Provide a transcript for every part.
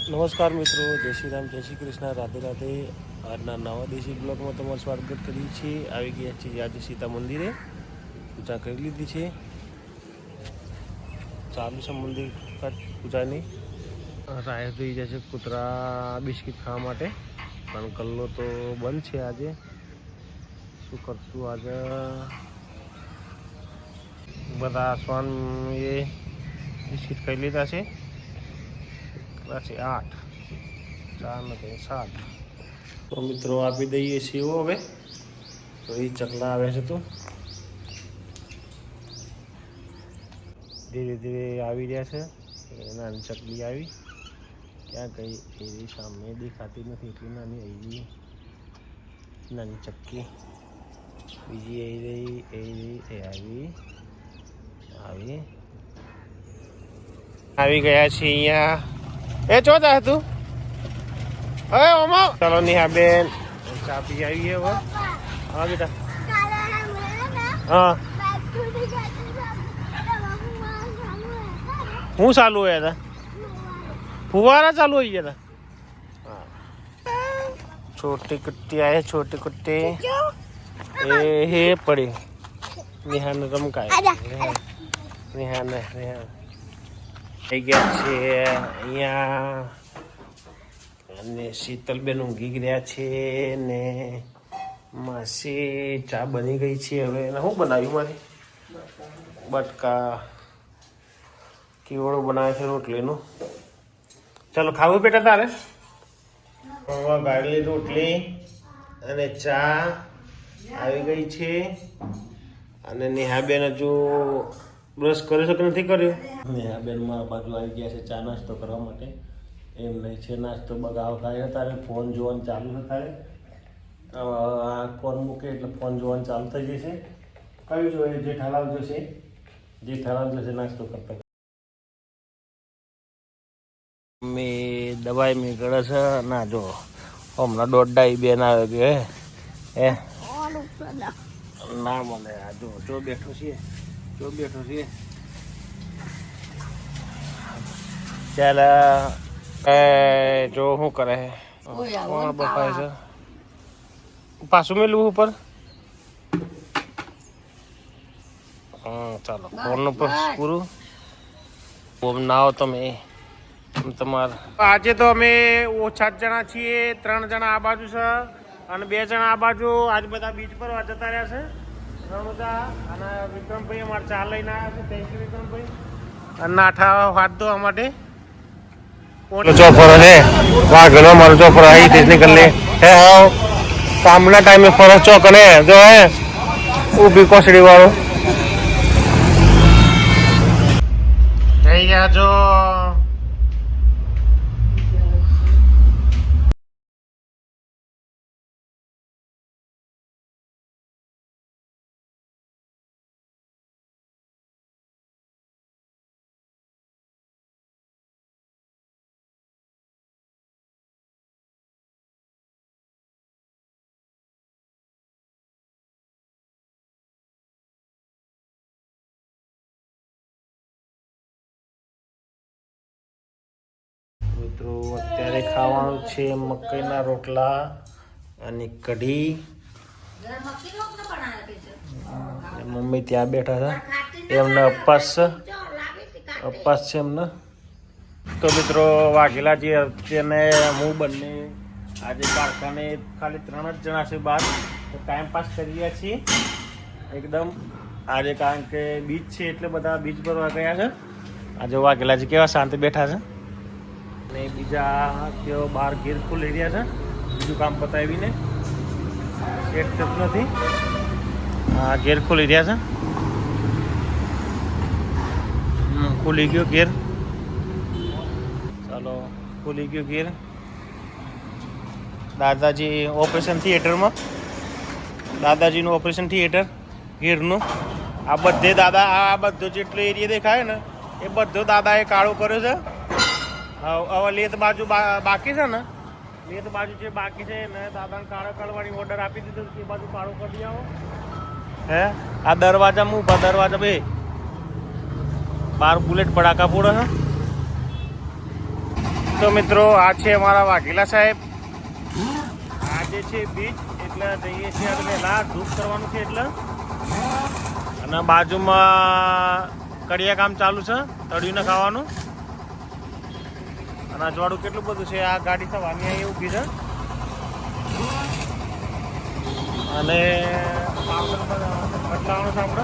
નમસ્કાર મિત્રો, જય શ્રી રામ, જય શ્રી કૃષ્ણ, રાધે રાધે. આજના નવા દેશી બ્લોગમાં તમારું સ્વાગત કરીએ છીએ. આવી ગયા છીએ આજે સીતા મંદિરે, પૂજા કરી લીધી છે. ચાલુ છે મંદિર પૂજાની. રાય થઈ જાય છે કૂતરા બિસ્કિટ ખાવા માટે, પણ ગલ્લો તો બંધ છે આજે. શું કરશું આજે? બધા શ્વાન એ બિસ્કિટ ખાઈ લીધા છે. 8 4 નથી 7. તો મિત્રો આપી દઈએ છીએ હવે. તો એ ચકલા આવે છે તો ધીરે ધીરે આવી રહ્યા છે. નાની ચકલી આવી, ક્યાં ગઈ એવી સામે દેખાતી નથી. એટલી નાની એવી નાની ચક્કી. બીજી એ રહી એ આવી આવી આવી ગયા છે અહીંયા. એ ચો જા તું? હવે ઓમા ચાલો નિહા બેન ચા પી આવીએ હવે. હા બેટા. હા હું ચાલુ હોય હતા? फुवारा चालू हो गया था. छोटी कुट्टी आए, छोटी कुट्टी हे पड़ी. निहान रमकाय निहान आई ગયા છે અહીંયા. અને શીતલબેન ઊંઘી ગયા છે ને માસી ચા બની ગઈ છે. હવે શું બનાવ્યું મારી? બટકા કેવડો બનાવે છે રોટલીનું. ચાલો ખાવું બેટા તારે? ગાળેલી રોટલી અને ચા આવી ગઈ છે. અને નેહાબેન હજુ બ્રશ કર્યો છે કે નથી કર્યો? નેહાબેન મારા બાજુ આવી ગયા છે ચા નાસ્તો કરવા માટે. એમ નહીં છે નાસ્તો બગાવ થાય તારે ફોન જોવાનું ચાલુ ન થાય. ફોન મૂકે એટલે ફોન જોવાનું ચાલુ થઈ જશે. કયું જોઈએ? જેઠાલાલ જોશે. જેઠાલાલ જોશે નાસ્તો કરતા. મેં દવાઈ મેં ગળે છે ના જો હમણાં દોઢ બેન આવે કે હે ના મળે. આ જો બેઠો છીએ, જો બેઠો છીએ. ચાલ જો શું કરે કોણ બફાય છે? પાછું મેલું ઉપર. ચાલો ફોનનું પૂરું. ઓમ ના આવો તમે તમારા. આજે તો અમે ઓછા જણા છીએ. 3 જણા આ બાજુ છે અને 2 જણા આ બાજુ. આજ બધા બીચ પર જતા રહ્યા છે બધા. અને વિક્રમભાઈ અમારે ચા લઈને આવ્યા છે. થેન્ક યુ વિક્રમભાઈ. અને નાઠા વાત દો માટે ચોફર है वागलो मारो चौफर आई तेज निकल ले है. हाँ सामना टाइम में फरस चौकने जो है वो भी कोसड़ी वालों जो મિત્રો અત્યારે ખાવાનું છે મકાઈના રોટલા અને કઢી. મમ્મી ત્યાં બેઠા છે, એમને અપાસ છે એમને. તો મિત્રો વાઘેલા જે તેને હું બંને આજે કારખાને ખાલી 3 જ જણા છે બહાર. તો ટાઈમ પાસ કરી રહ્યા છીએ એકદમ આજે, કારણ કે બીચ છે એટલે બધા બીચ પર ગયા છે. આજે વાઘેલાજી કેવા શાંતિ બેઠા છે. અને બીજા તેઓ બહાર ઘેર ખોલી રહ્યા છે બીજું કામ પતાવીને. સેટ થતું નથી. હા ઘેર ખોલી રહ્યા છે. ખુલી ગયો ઘેર. ચાલો ખુલી ગયો ઘેર. દાદાજી ઓપરેશન થિયેટરમાં. દાદાજીનું ઓપરેશન થિયેટર ઘેરનું. આ બધે દાદા આ બધો જેટલો એરિયા દેખાય ને એ બધો દાદાએ કાળો કર્યો છે. હવે લેત બાજુ બાકી છે ને, લેત બાજુ જે બાકી છે ને દાદાને કાળો કરવાની ઓર્ડર આપી દીધો. એ બાજુ કાળો કરી આવો. હે આ દરવાજા હું દરવાજા બે બાર બુલેટ પડાકા પોડે છે. તો મિત્રો આ છે અમારા વાઘેલા સાહેબ. આજે છે બીચ એટલે જઈએ છીએ આપણે ના ધૂપ કરવાનું છે એટલે. અને બાજુમાં કડિયા કામ ચાલુ છે તળિયું ને ખાવાનું. અને અજવાળું કેટલું બધું છે. આ ગાડી સવારની અહીં ઊભી છે અને બદલાવાનું છે આપણે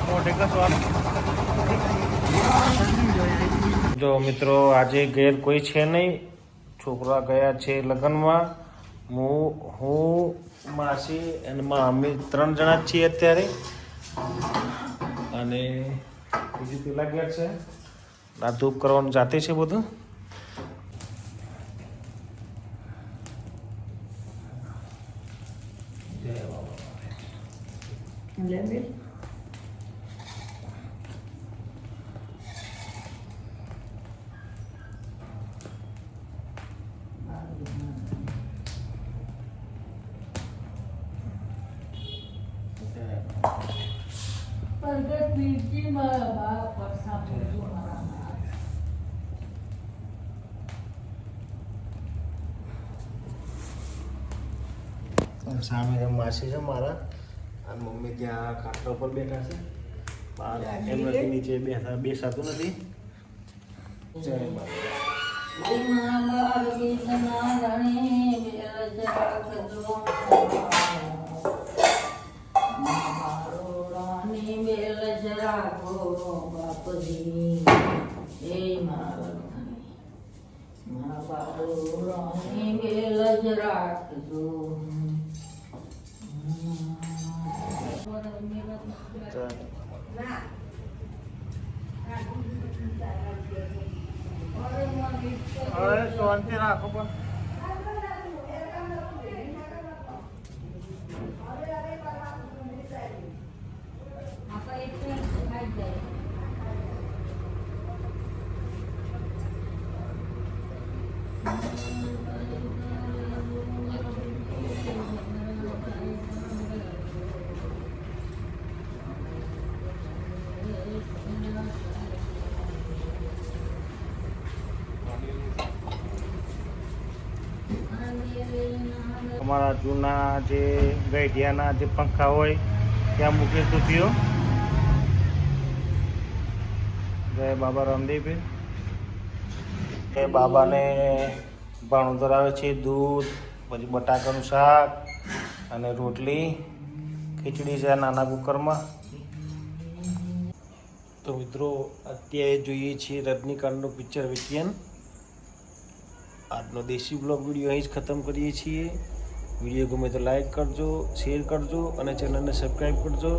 મોઢે ઘસવાનું. જો મિત્રો આજે ઘેર કોઈ છે નહીં, છોકરા ગયા છે લગ્નમાં. હું માસી અને અમે 3 જણા જ છીએ અત્યારે. અને બીજું પેલા ઘેર છે આ ધૂપ કરવાનું જાતે છે બધું. સામે માસી છે મારા અને મમ્મી ત્યાં ખાટલા ઉપર બેઠા છે. બહાર એમનાથી નીચે બેસાતું નથી. જય હવે શાંતિ રાખો પણ. અમારા જૂના જે ગઈઢિયાના જે પંખા હોય ત્યાં મૂકી તૂટ્યો. જય બાબા રામદેવ. એ બાબાને ભાણું ધરાવે છે, દૂધ, પછી બટાકાનું શાક અને રોટલી, ખીચડી છે નાના કુકરમાં. તો મિત્રો અત્યારે જોઈએ છીએ રજનીકાંતનું પિક્ચર વેકેશન. આજનો દેશી બ્લોગ વિડીયો અહીં જ ખતમ કરીએ છીએ. વિડીયો ગમે તો લાઈક કરજો, શેર કરજો અને ચેનલને સબસ્ક્રાઈબ કરજો.